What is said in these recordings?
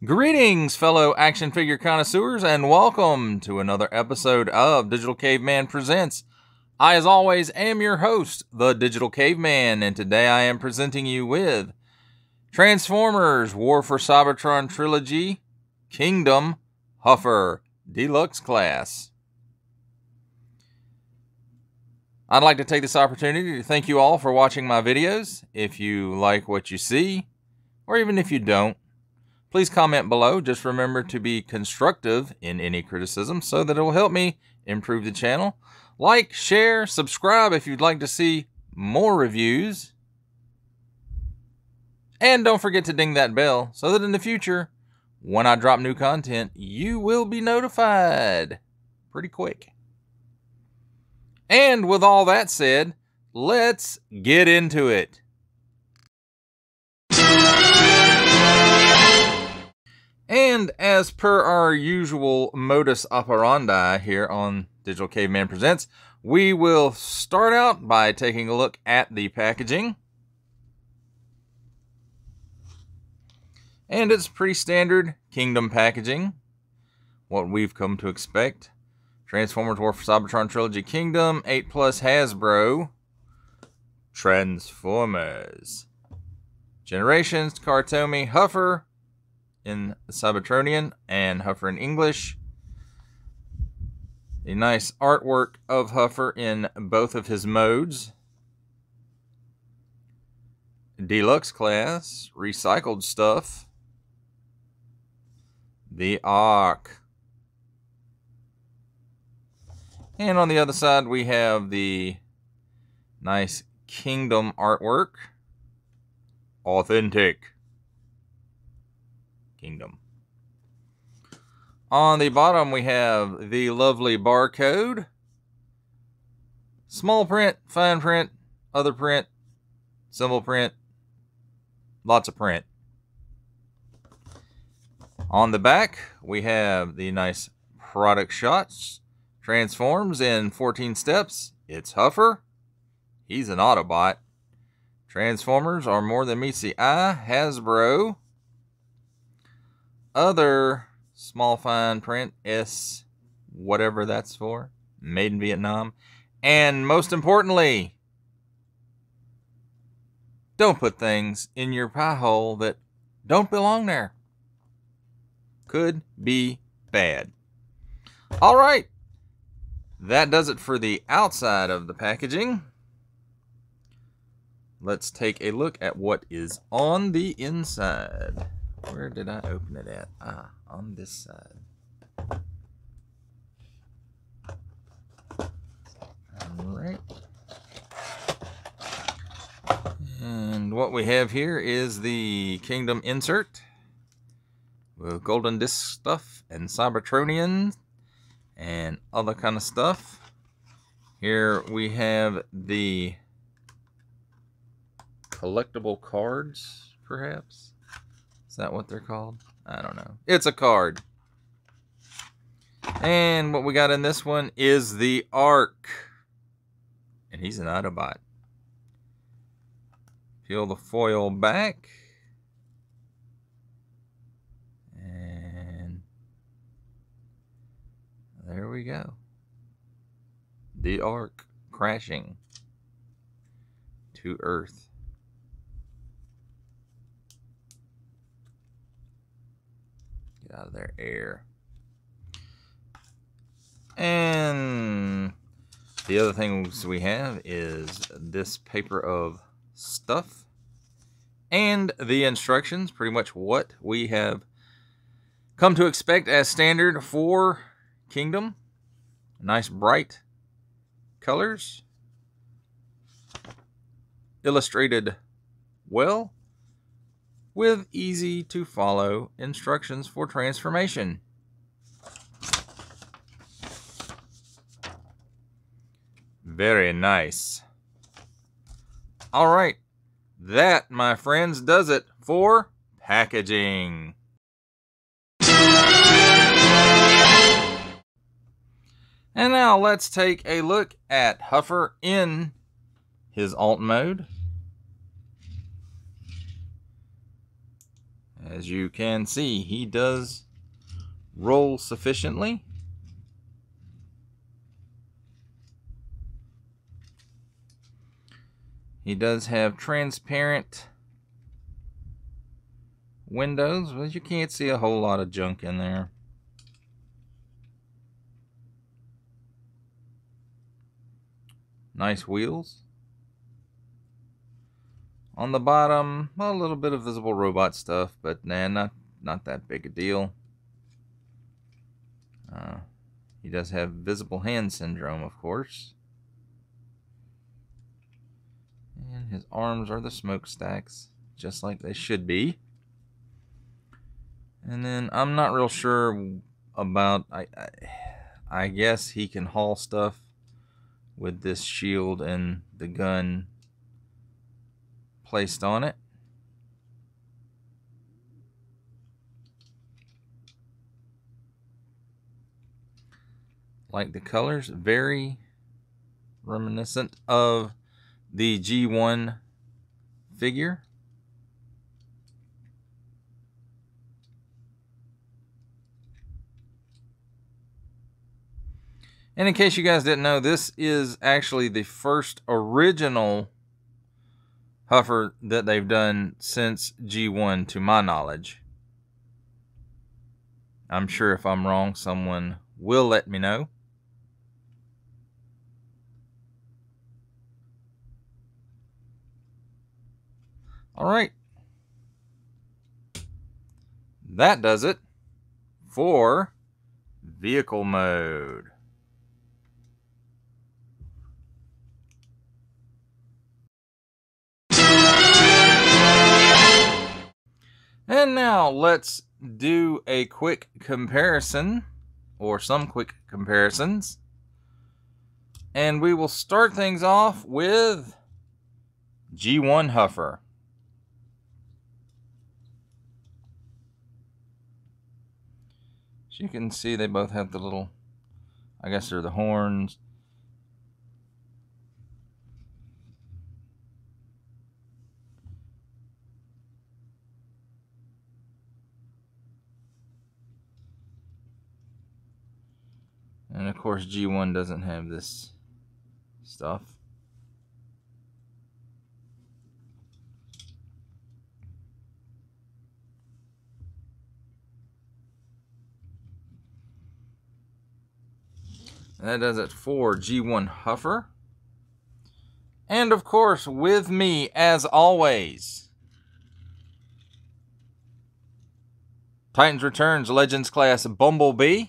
Greetings, fellow action figure connoisseurs, and welcome to another episode of Digital Caveman Presents. I, as always, am your host, the Digital Caveman, and today I am presenting you with Transformers War for Cybertron Trilogy, Kingdom, Huffer, Deluxe Class. I'd like to take this opportunity to thank you all for watching my videos. If you like what you see, or even if you don't, please comment below. Just remember to be constructive in any criticism so that it will help me improve the channel. Like, share, subscribe if you'd like to see more reviews. And don't forget to ding that bell so that in the future, when I drop new content, you will be notified pretty quick. And with all that said, let's get into it. And as per our usual modus operandi here on Digital Caveman Presents, we will start out by taking a look at the packaging. And it's pretty standard Kingdom packaging, what we've come to expect. Transformers War for Cybertron Trilogy Kingdom, 8+ Hasbro, Transformers, Generations, Cartomy, Huffer in Cybertronian and Huffer in English. A nice artwork of Huffer in both of his modes. Deluxe Class, recycled stuff. The Ark. And on the other side we have the nice Kingdom artwork. Authentic Kingdom. On the bottom we have the lovely barcode. Small print, fine print, other print, symbol print, lots of print. On the back we have the nice product shots. Transforms in 14 steps. It's Huffer. He's an Autobot. Transformers are more than meets the eye. Hasbro. Other small fine print. S whatever that's for. Made in Vietnam. And most importantly, don't put things in your pie hole that don't belong there. Could be bad. Alright. That does it for the outside of the packaging. Let's take a look at what is on the inside. Where did I open it at? Ah, on this side. Alright. And what we have here is the Kingdom insert with golden disc stuff and Cybertronian and other kind of stuff. Here we have the Collectible Cards, perhaps? Is that what they're called? I don't know. It's a card. And what we got in this one is the Ark. And he's an Autobot. Peel the foil back. There we go. The Ark crashing to Earth. Get out of there, air. And the other things we have is this paper of stuff and the instructions, pretty much what we have come to expect as standard for Kingdom. Nice bright colors. Illustrated well with easy to follow instructions for transformation. Very nice. Alright, that, my friends, does it for packaging. And now let's take a look at Huffer in his alt mode. As you can see, he does roll sufficiently. He does have transparent windows, but you can't see a whole lot of junk in there. Nice wheels. On the bottom, a little bit of visible robot stuff, but nah, not that big a deal. He does have visible hand syndrome, of course. And his arms are the smokestacks, just like they should be. And then I'm not real sure about, I guess he can haul stuff with this shield and the gun placed on it. Like the colors, very reminiscent of the G1 figure. And in case you guys didn't know, this is actually the first original Huffer that they've done since G1, to my knowledge. I'm sure if I'm wrong, someone will let me know. Alright. That does it for vehicle mode. And now let's do a quick comparison, or some quick comparisons. And we will start things off with G1 Huffer. As you can see, they both have the little, I guess they're the horns. And of course, G1 doesn't have this stuff. That does it for G1 Huffer. And of course, with me, as always, Titans Returns Legends Class Bumblebee.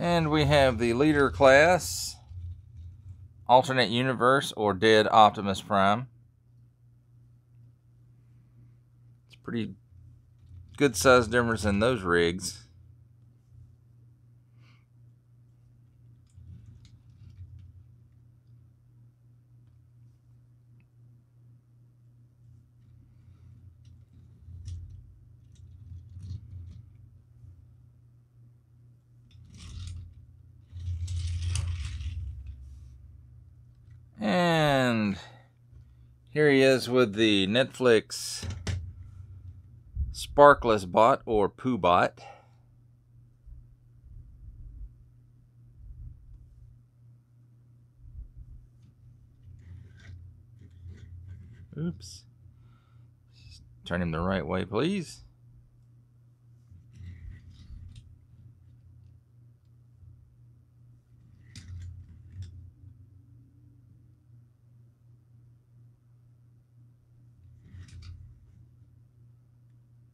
And we have the Leader Class, Alternate Universe, or Dead Optimus Prime. It's pretty good size difference in those rigs. And here he is with the Netflix Sparkless Bot, or Poo Bot. Oops. Just turn him the right way, please.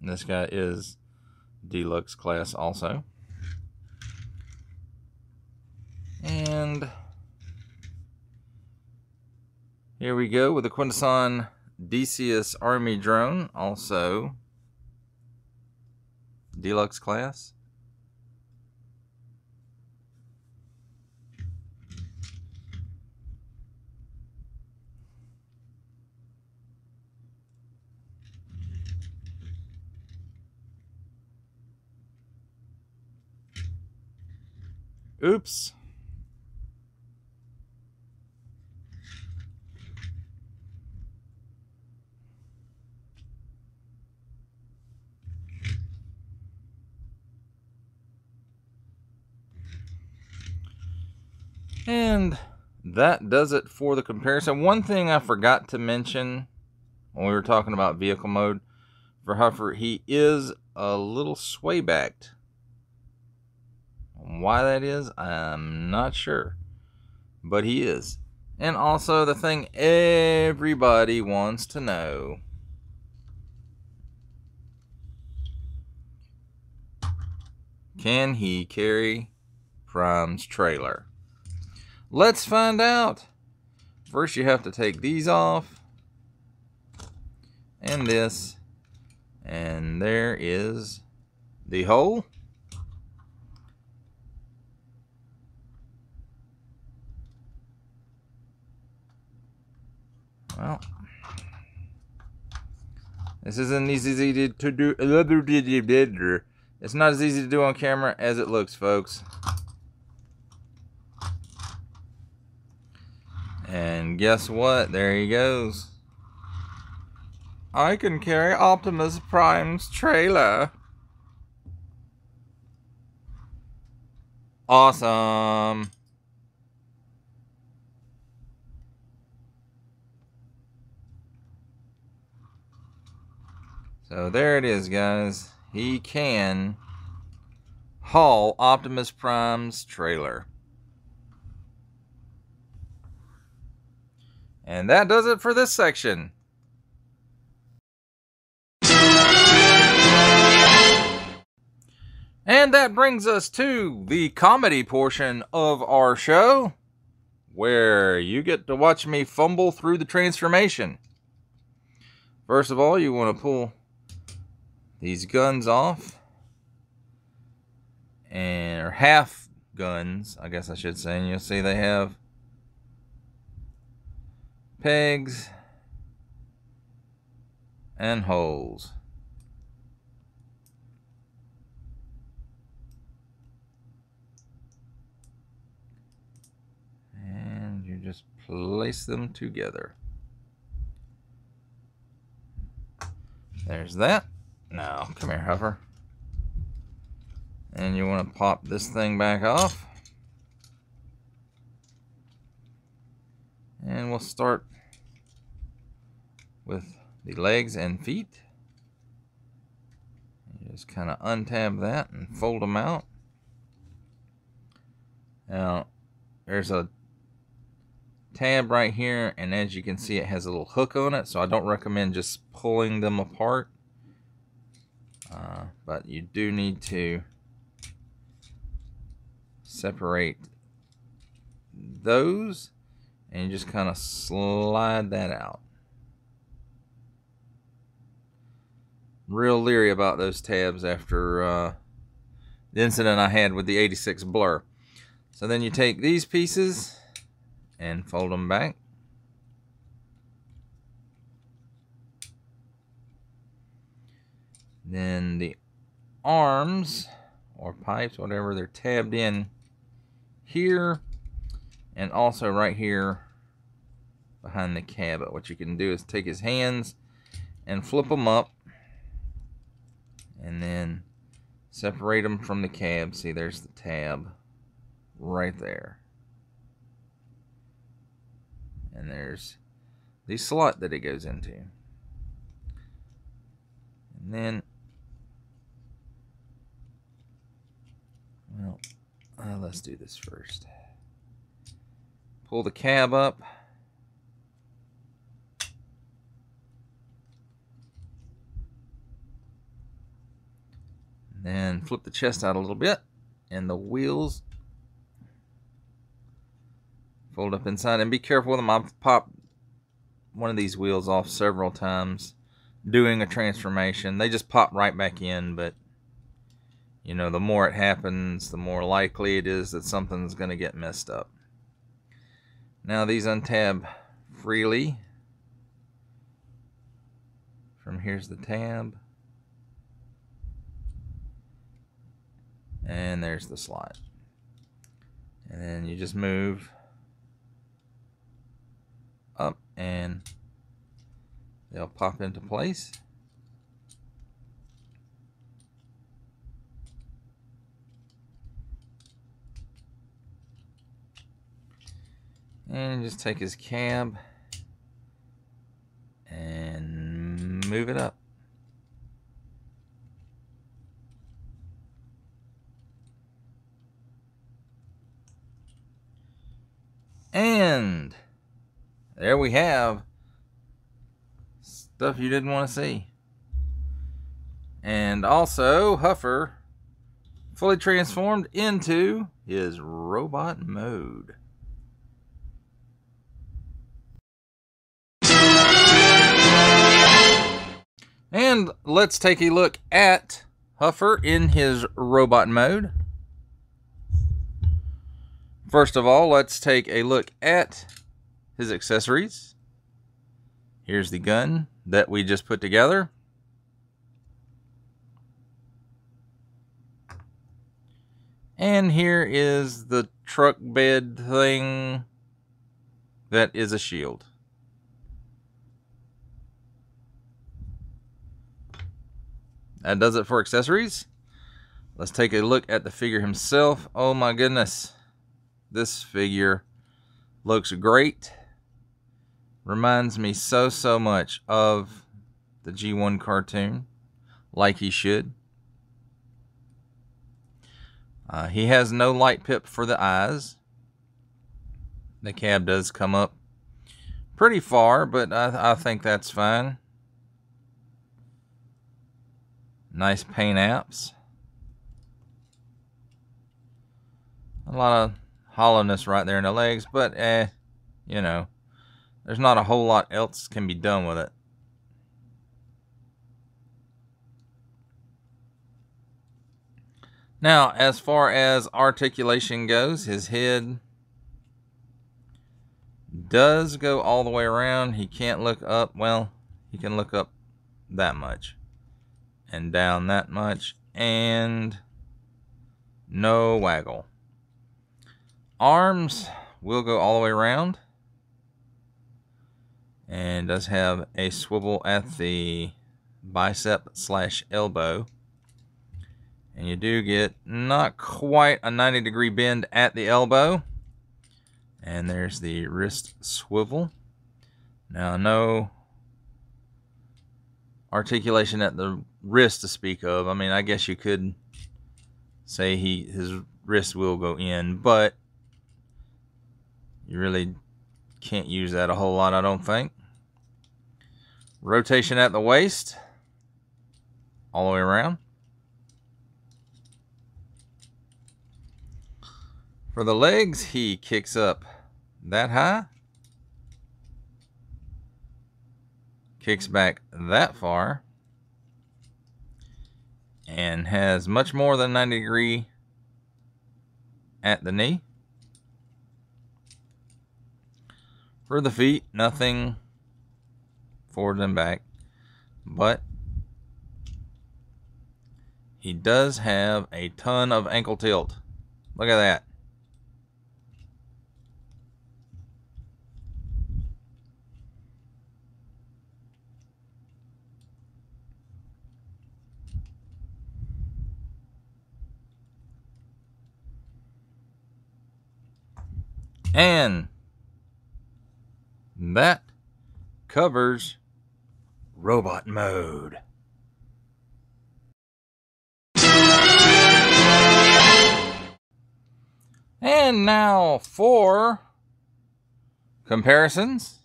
This guy is Deluxe class also. And here we go with the Quintesson Decius Army Drone, also Deluxe class. Oops. And that does it for the comparison. One thing I forgot to mention when we were talking about vehicle mode for Huffer, he is a little sway-backed. Why that is, I'm not sure. But he is. And also the thing everybody wants to know. Can he carry Prime's trailer? Let's find out. First you have to take these off. And this. And there is the hole. Well, this isn't easy to do. It's not as easy to do on camera as it looks, folks. And guess what? There he goes. I can carry Optimus Prime's trailer. Awesome. So there it is, guys. He can haul Optimus Prime's trailer. And that does it for this section. And that brings us to the comedy portion of our show, where you get to watch me fumble through the transformation. First of all, you want to pull these guns off, or half guns, I guess I should say, and you'll see they have pegs and holes. And you just place them together. There's that. Now, come here, Huffer. And you want to pop this thing back off. And we'll start with the legs and feet. You just kind of untab that and fold them out. Now, there's a tab right here, and as you can see, it has a little hook on it, so I don't recommend just pulling them apart. But you do need to separate those, and you just kind of slide that out. Real leery about those tabs after the incident I had with the 86 Blur. So then you take these pieces and fold them back. Then the arms or pipes, whatever, they're tabbed in here and also right here behind the cab. But what you can do is take his hands and flip them up and then separate them from the cab. See, there's the tab right there. And there's the slot that it goes into. And then, well, let's do this first. Pull the cab up. And then flip the chest out a little bit. And the wheels fold up inside. And be careful with them. I've popped one of these wheels off several times doing a transformation. They just pop right back in, but you know, the more it happens, the more likely it is that something's going to get messed up. Now these untab freely. From here's the tab. And there's the slot. And then you just move up and they'll pop into place. And just take his cab and move it up. And there we have stuff you didn't want to see. And also, Huffer fully transformed into his robot mode. And let's take a look at Huffer in his robot mode. First of all, let's take a look at his accessories. Here's the gun that we just put together. And here is the truck bed thing that is a shield. That does it for accessories. Let's take a look at the figure himself. Oh my goodness. This figure looks great. Reminds me so much of the G1 cartoon, like he should. He has no light pip for the eyes. The cab does come up pretty far, but I think that's fine. Nice paint apps. A lot of hollowness right there in the legs, but you know, there's not a whole lot else can be done with it. Now, as far as articulation goes, his head does go all the way around. He can't look up. Well, he can look up that much and down that much, and no waggle. Arms will go all the way around, and does have a swivel at the bicep / elbow, and you do get not quite a 90-degree bend at the elbow. And there's the wrist swivel. Now, no articulation at the wrist to speak of. I mean, I guess you could say his wrist will go in, but you really can't use that a whole lot, I don't think. Rotation at the waist, all the way around. For the legs, he kicks up that high, kicks back that far, and has much more than 90-degree at the knee. For the feet, nothing forward and back, but he does have a ton of ankle tilt. Look at that. And that covers robot mode. And now for comparisons.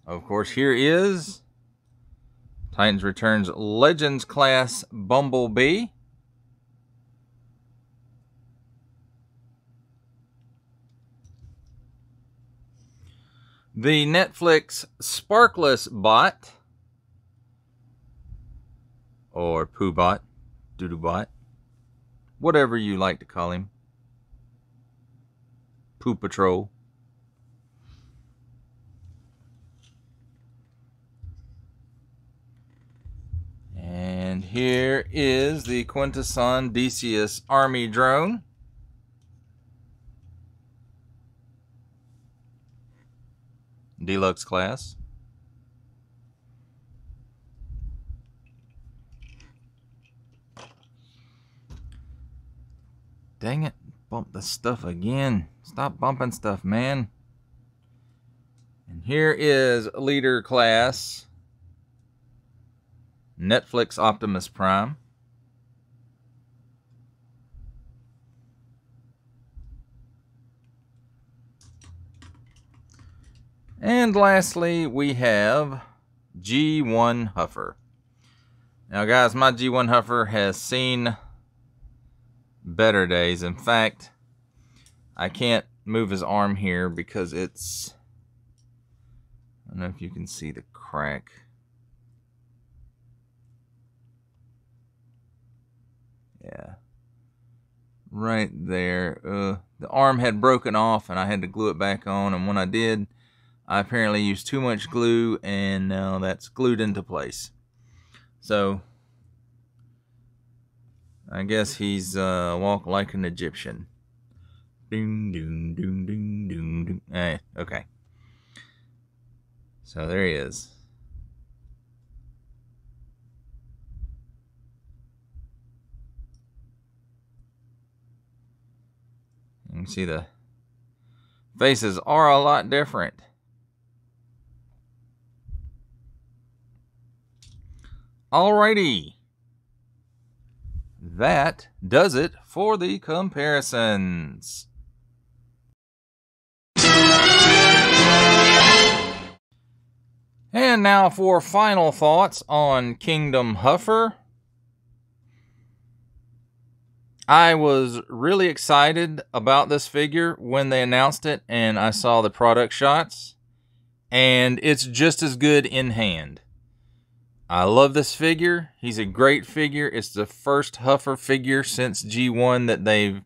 Of course, here is Titans Returns Legends Class Bumblebee. The Netflix Sparkless Bot, or Pooh Bot, Doodoo Bot, whatever you like to call him. Pooh Patrol. And here is the Quintesson Decius Army Drone. Deluxe class. Dang it. Bump the stuff again. Stop bumping stuff, man. And here is Leader class. Netflix Optimus Prime. And lastly, we have G1 Huffer. Now, guys, my G1 Huffer has seen better days. In fact, I can't move his arm here because it's... I don't know if you can see the crack. Yeah. Right there. The arm had broken off and I had to glue it back on. And when I did, I apparently used too much glue, and now that's glued into place. So, I guess he's walk like an Egyptian. Ding, ding, ding, ding, ding, ding. Okay. So there he is. You can see the faces are a lot different. Alrighty. That does it for the comparisons. And now for final thoughts on Kingdom Huffer. I was really excited about this figure when they announced it and I saw the product shots. And it's just as good in hand. I love this figure. He's a great figure. It's the first Huffer figure since G1 that they've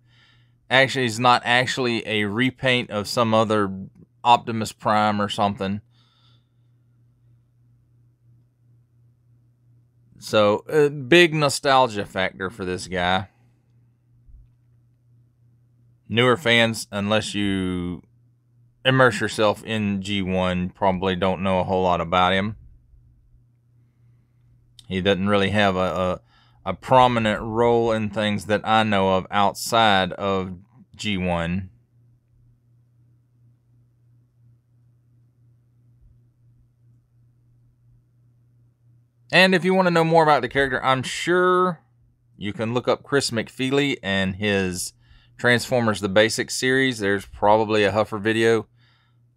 actually, is not actually a repaint of some other Optimus Prime or something. So, a big nostalgia factor for this guy. Newer fans, unless you immerse yourself in G1, probably don't know a whole lot about him. He doesn't really have a prominent role in things that I know of outside of G1. And if you want to know more about the character, I'm sure you can look up Chris McFeely and his Transformers The Basics series. There's probably a Huffer video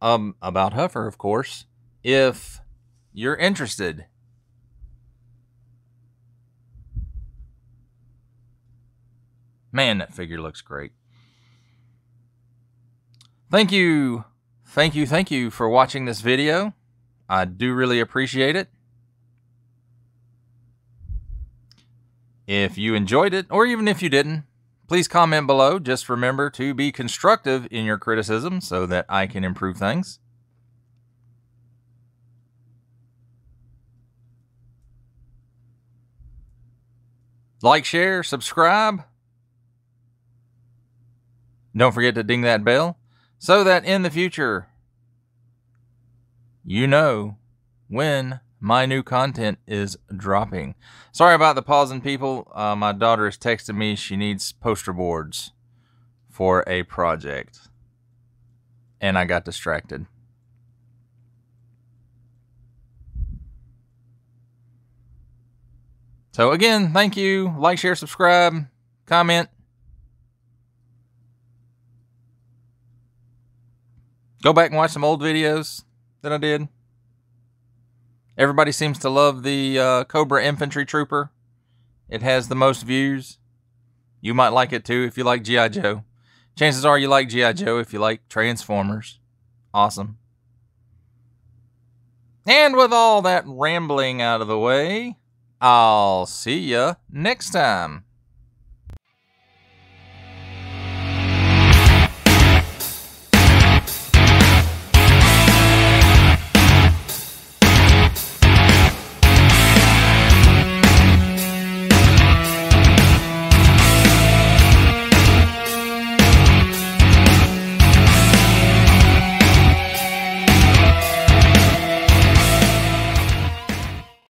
about Huffer, of course, if you're interested. Man, that figure looks great. Thank you for watching this video. I do really appreciate it. If you enjoyed it, or even if you didn't, please comment below. Just remember to be constructive in your criticism so that I can improve things. Like, share, subscribe. Don't forget to ding that bell so that in the future, you know when my new content is dropping. Sorry about the pausing, people. My daughter is texting me. She needs poster boards for a project. And I got distracted. So again, thank you. Like, share, subscribe, comment. Go back and watch some old videos that I did. Everybody seems to love the Cobra Infantry Trooper. It has the most views. You might like it too if you like G.I. Joe. Chances are you like G.I. Joe if you like Transformers. Awesome. And with all that rambling out of the way, I'll see ya next time.